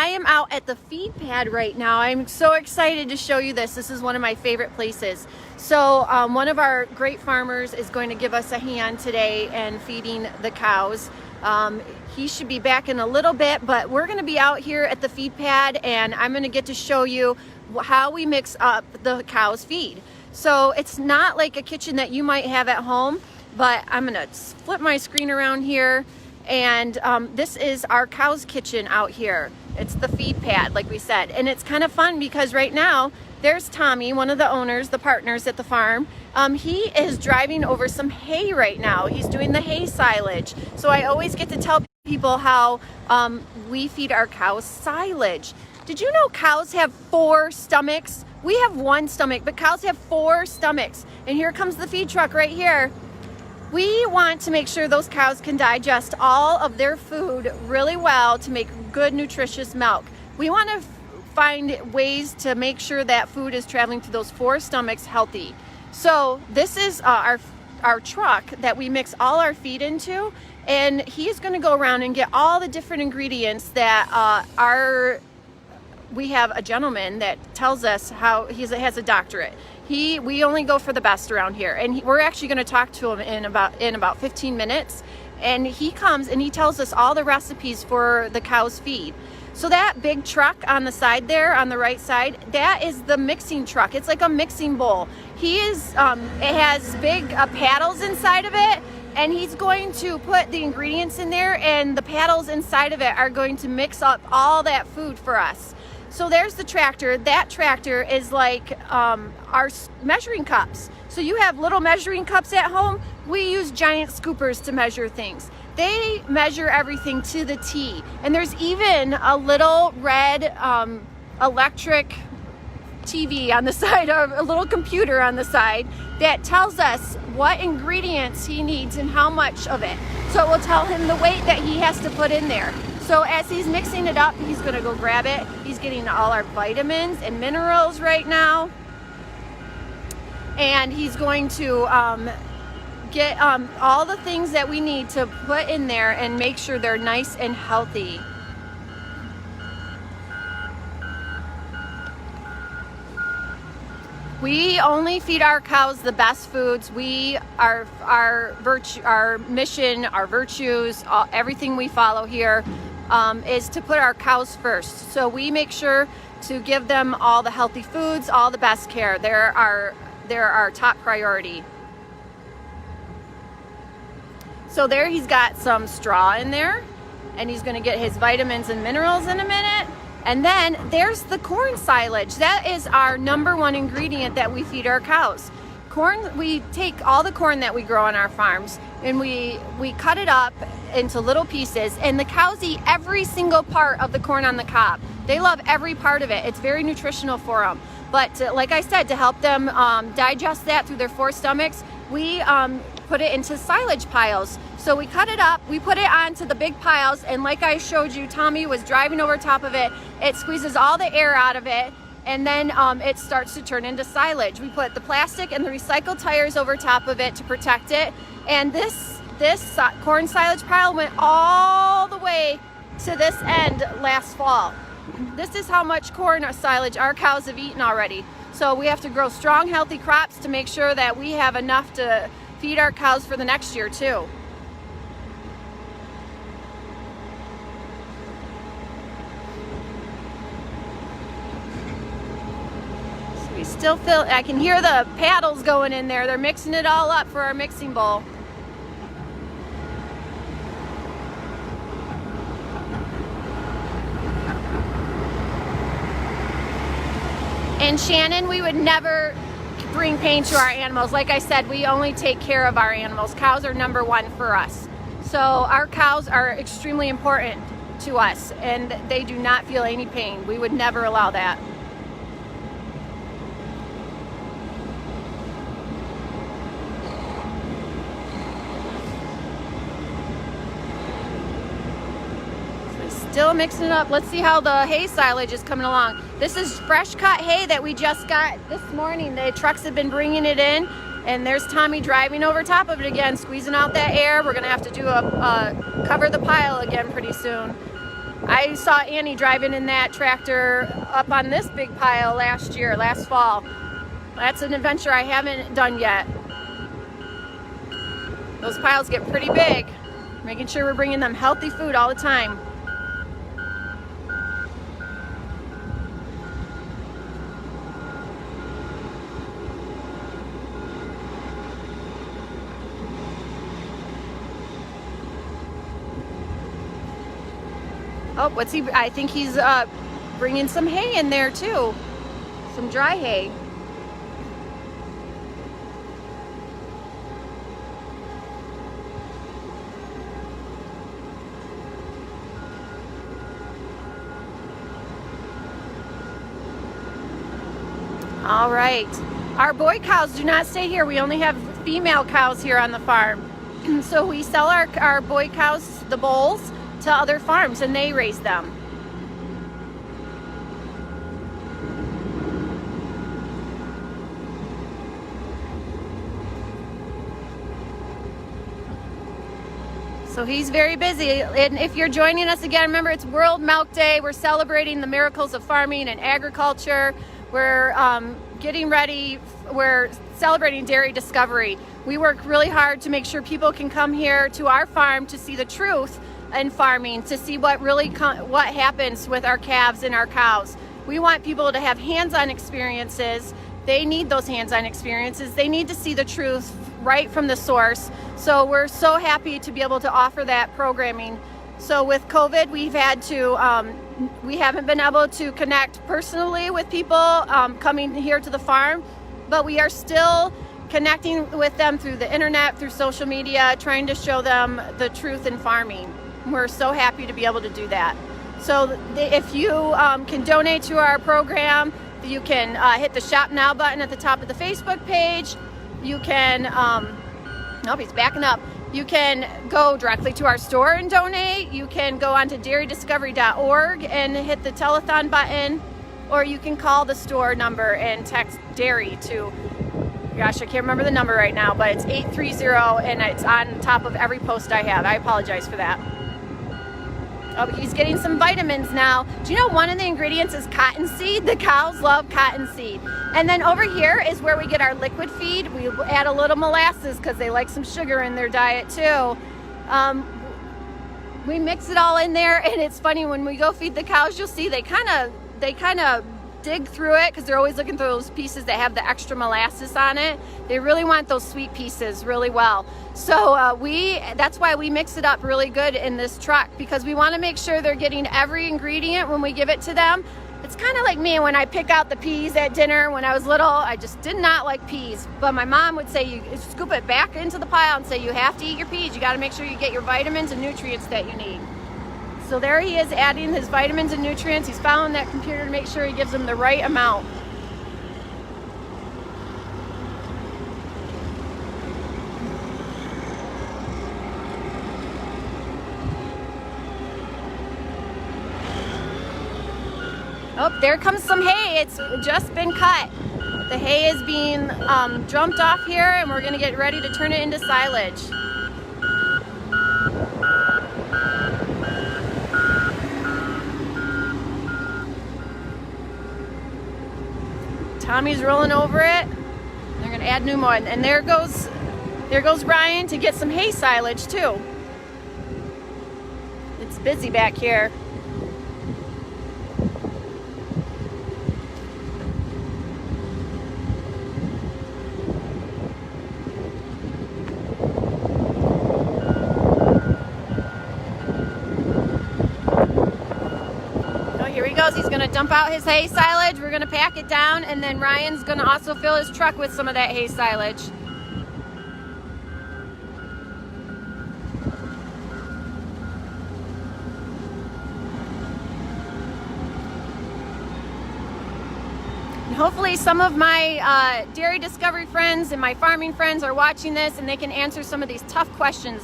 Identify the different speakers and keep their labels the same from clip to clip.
Speaker 1: I am out at the feed pad right now. I'm so excited to show you this. This is one of my favorite places. So one of our great farmers is going to give us a hand today and feeding the cows. He should be back in a little bit, but we're going to be out here at the feed pad and I'm going to get to show you how we mix up the cow's feed. So it's not like a kitchen that you might have at home, but I'm going to flip my screen around here. And this is our cow's kitchen out here. It's the feed pad, like we said. And it's kind of fun because right now, there's Tommy, one of the owners, the partners at the farm. He is driving over some hay right now. He's doing the hay silage. So I always get to tell people how we feed our cows silage. Did you know cows have 4 stomachs? We have 1 stomach, but cows have 4 stomachs. And here comes the feed truck right here. We want to make sure those cows can digest all of their food really well to make good, nutritious milk. We want to find ways to make sure that food is traveling through those 4 stomachs healthy. So this is our truck that we mix all our feed into, and he's going to go around and get all the different ingredients that we have a gentleman that tells us how he has a doctorate. We only go for the best around here, and we're actually going to talk to him in about 15 minutes. And he comes and he tells us all the recipes for the cow's feed. So that big truck on the side there, on the right side, that is the mixing truck. It's like a mixing bowl. It has big paddles inside of it, and he's going to put the ingredients in there, and the paddles inside of it are going to mix up all that food for us. So there's the tractor. That tractor is like our measuring cups. So you have little measuring cups at home. We use giant scoopers to measure things. They measure everything to the T. And there's even a little red electric TV on the side, or a little computer on the side that tells us what ingredients he needs and how much of it. So it will tell him the weight that he has to put in there. So as he's mixing it up, he's going to go grab it. He's getting all our vitamins and minerals right now. And he's going to get all the things that we need to put in there and make sure they're nice and healthy. We only feed our cows the best foods. Our mission, our virtues, everything we follow here is to put our cows first. So we make sure to give them all the healthy foods, all the best care. They're our top priority. So there he's got some straw in there, and he's going to get his vitamins and minerals in a minute. And then there's the corn silage. That is our #1 ingredient that we feed our cows. Corn, we take all the corn that we grow on our farms and we cut it up into little pieces, and the cows eat every single part of the corn on the cob. They love every part of it. It's very nutritional for them. But like I said, to help them digest that through their 4 stomachs, we put it into silage piles. So we cut it up, we put it onto the big piles, and like I showed you, Tommy was driving over top of it. It squeezes all the air out of it, and then it starts to turn into silage. We put the plastic and the recycled tires over top of it to protect it. And this corn silage pile went all the way to this end last fall. This is how much corn or silage our cows have eaten already. So we have to grow strong, healthy crops to make sure that we have enough to feed our cows for the next year too. We still feel, I can hear the paddles going in there. They're mixing it all up for our mixing bowl. And Shannon, we would never bring pain to our animals. Like I said, we only take care of our animals. Cows are #1 for us. So our cows are extremely important to us, and they do not feel any pain. We would never allow that. Still mixing it up. Let's see how the hay silage is coming along. This is fresh cut hay that we just got this morning. The trucks have been bringing it in, and there's Tommy driving over top of it again, squeezing out that air. We're gonna have to do cover the pile again pretty soon. I saw Annie driving in that tractor up on this big pile last fall. That's an adventure I haven't done yet. Those piles get pretty big. Making sure we're bringing them healthy food all the time. Oh, what's he? I think he's bringing some hay in there too. Some dry hay. All right. Our boy cows do not stay here. We only have female cows here on the farm. So we sell our boy cows, the bulls, to other farms and they raise them. So he's very busy. And if you're joining us again, remember it's World Milk Day. We're celebrating the miracles of farming and agriculture. We're getting ready. We're celebrating dairy discovery. We work really hard to make sure people can come here to our farm to see the truth in farming, to see what really what happens with our calves and our cows. We want people to have hands-on experiences. They need those hands-on experiences. They need to see the truth right from the source. So we're so happy to be able to offer that programming. So with COVID, we've had to, we haven't been able to connect personally with people coming here to the farm, but we are still connecting with them through the internet, through social media, trying to show them the truth in farming. We're so happy to be able to do that. So if you can donate to our program, you can hit the Shop Now button at the top of the Facebook page. You can, oh, he's backing up. You can go directly to our store and donate. You can go onto dairydiscovery.org and hit the telethon button, or you can call the store number and text dairy to, gosh, I can't remember the number right now, but it's 830 and it's on top of every post I have. I apologize for that. Oh, he's getting some vitamins now. Do you know one of the ingredients is cottonseed? The cows love cottonseed. And then over here is where we get our liquid feed. We add a little molasses because they like some sugar in their diet too. We mix it all in there, and it's funny when we go feed the cows, you'll see they kind of dig through it because they're always looking for those pieces that have the extra molasses on it. They really want those sweet pieces really well. So that's why we mix it up really good in this truck, because we want to make sure they're getting every ingredient when we give it to them. It's kind of like me when I pick out the peas at dinner. When I was little, I just did not like peas, but my mom would say you scoop it back into the pile and say you have to eat your peas. You got to make sure you get your vitamins and nutrients that you need. So there he is adding his vitamins and nutrients. He's following that computer to make sure he gives them the right amount. Oh, there comes some hay. It's just been cut. The hay is being dumped off here, and we're gonna get ready to turn it into silage. Tommy's rolling over it. They're gonna add new more, and there goes Ryan to get some hay silage too. It's busy back here. He's going to dump out his hay silage. We're going to pack it down, and then Ryan's going to also fill his truck with some of that hay silage. And hopefully some of my dairy discovery friends and my farming friends are watching this, and they can answer some of these tough questions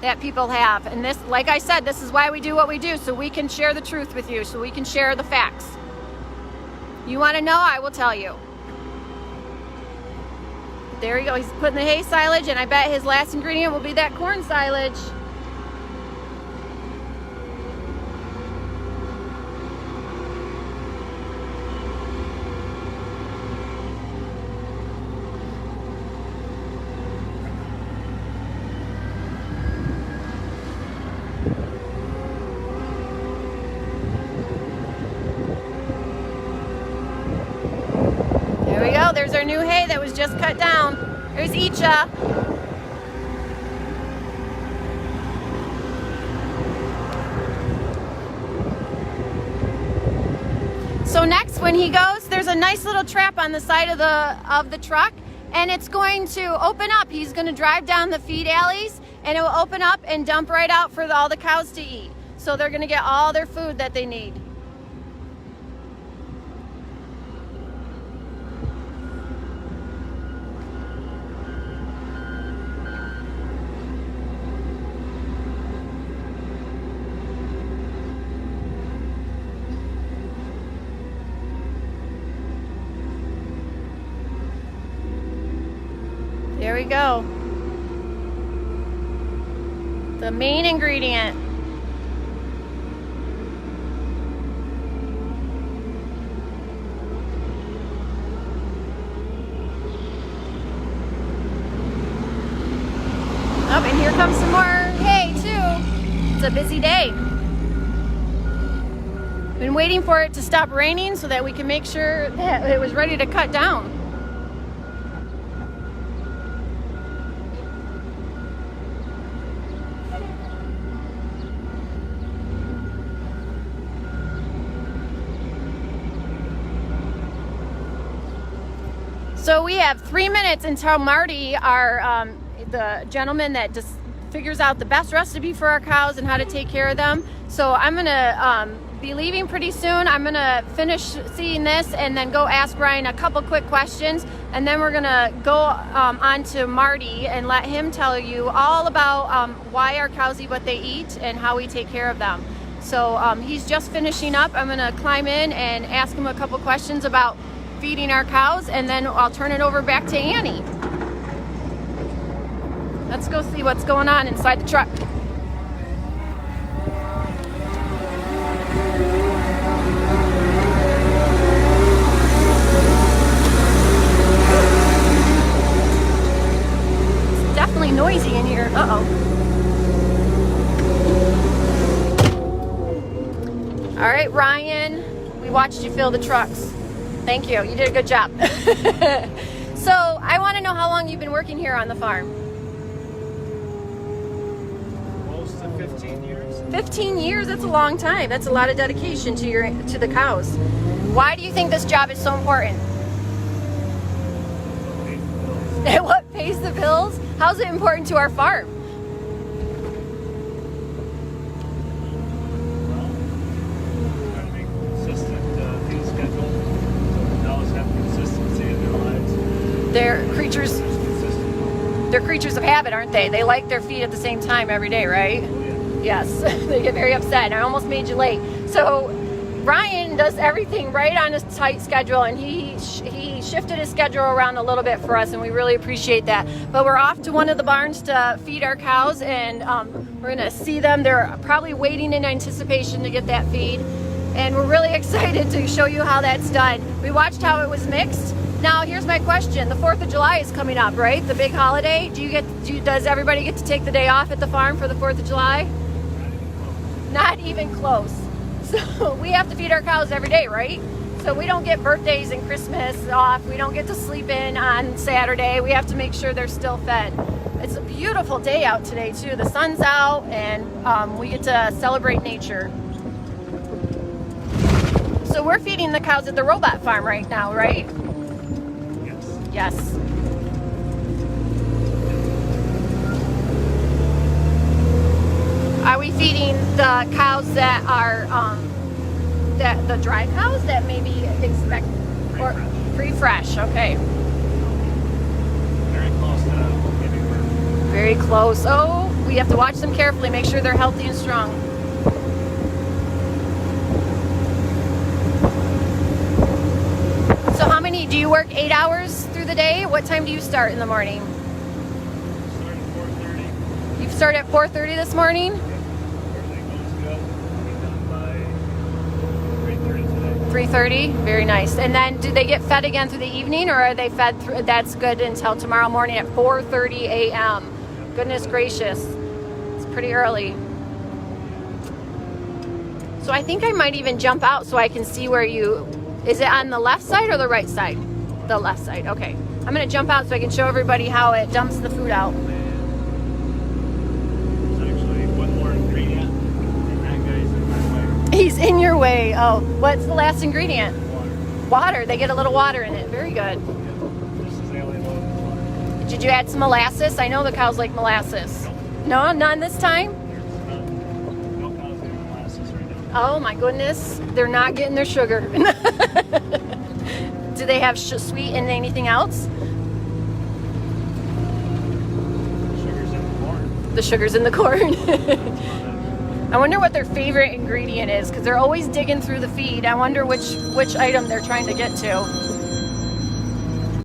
Speaker 1: that people have. And this, like I said, this is why we do what we do, so we can share the truth with you, so we can share the facts. You want to know? I will tell you. There you go. He's putting the hay silage, and I bet his last ingredient will be that corn silage. go. There's our new hay that was just cut down. There's Icha. So next, when he goes, there's a nice little trap on the side of the truck, and it's going to open up. He's going to drive down the feed alleys, and it will open up and dump right out for all the cows to eat. So they're going to get all their food that they need. There we go. The main ingredient. Oh, and here comes some more hay too. It's a busy day. Been waiting for it to stop raining so that we can make sure that it was ready to cut down. So we have 3 minutes until Marty, our the gentleman that just figures out the best recipe for our cows and how to take care of them. So I'm gonna be leaving pretty soon. I'm gonna finish seeing this and then go ask Ryan a couple quick questions, and then we're gonna go on to Marty and let him tell you all about why our cows eat what they eat and how we take care of them. So he's just finishing up. I'm gonna climb in and ask him a couple questions about feeding our cows, and then I'll turn it over back to Annie. Let's go see what's going on inside the truck. It's definitely noisy in here. Uh-oh. All right, Ryan, we watched you fill the trucks. Thank you. You did a good job. So I want to know how long you've been working here on the farm.
Speaker 2: Close to 15 years.
Speaker 1: 15 years? That's a long time. That's a lot of dedication to the cows. Why do you think this job is so important? What pays the bills? How's it important to our farm? They're creatures of habit, aren't they? They like their feed at the same time every day, right? Yes, they get very upset. I almost made you late. So Ryan does everything right on his tight schedule, and he shifted his schedule around a little bit for us, and we really appreciate that. But we're off to one of the barns to feed our cows, and we're gonna see them. They're probably waiting in anticipation to get that feed, and we're really excited to show you how that's done. We watched how it was mixed. Now, here's my question. The 4th of July is coming up, right? The big holiday. Does everybody get to take the day off at the farm for the 4th of July? Not even close. So we have to feed our cows every day, right? So we don't get birthdays and Christmas off. We don't get to sleep in on Saturday. We have to make sure they're still fed. It's a beautiful day out today, too. The sun's out, and we get to celebrate nature. So we're feeding the cows at the robot farm right now, right? Yes. Are we feeding the cows that are the dry cows that maybe expect or free fresh? Okay.
Speaker 2: Very close to maybe we're
Speaker 1: very close. Oh, we have to watch them carefully, make sure they're healthy and strong. So how many do you work? 8 hours through the day? What time do you start in the morning?
Speaker 2: start at 4:30.
Speaker 1: You start at 4:30 this morning?
Speaker 2: Everything goes good. We'll be done by 3:30 today.
Speaker 1: 3:30, very nice. And then do they get fed again through the evening, or are they fed through? That's good until tomorrow morning at 4:30 a.m. Goodness gracious, it's pretty early. So I think I might even jump out so I can see where you. Is it on the left side or the right side? The left side, okay. I'm gonna jump out so I can show everybody how it dumps the food out.
Speaker 2: There's actually one more ingredient, and that guy's in my way.
Speaker 1: He's in your way. Oh, what's the last ingredient?
Speaker 2: Water.
Speaker 1: Water. They get a little water in it. Very good.
Speaker 2: This is alien load of water.
Speaker 1: Did you add some molasses? I know the cows like molasses. No, none this time?
Speaker 2: No cows eating molasses right now.
Speaker 1: Oh my goodness. They're not getting their sugar. Do they have sweet and anything else?
Speaker 2: Sugar's in the corn.
Speaker 1: The sugar's in the corn. I wonder what their favorite ingredient is because they're always digging through the feed. I wonder which item they're trying to get to.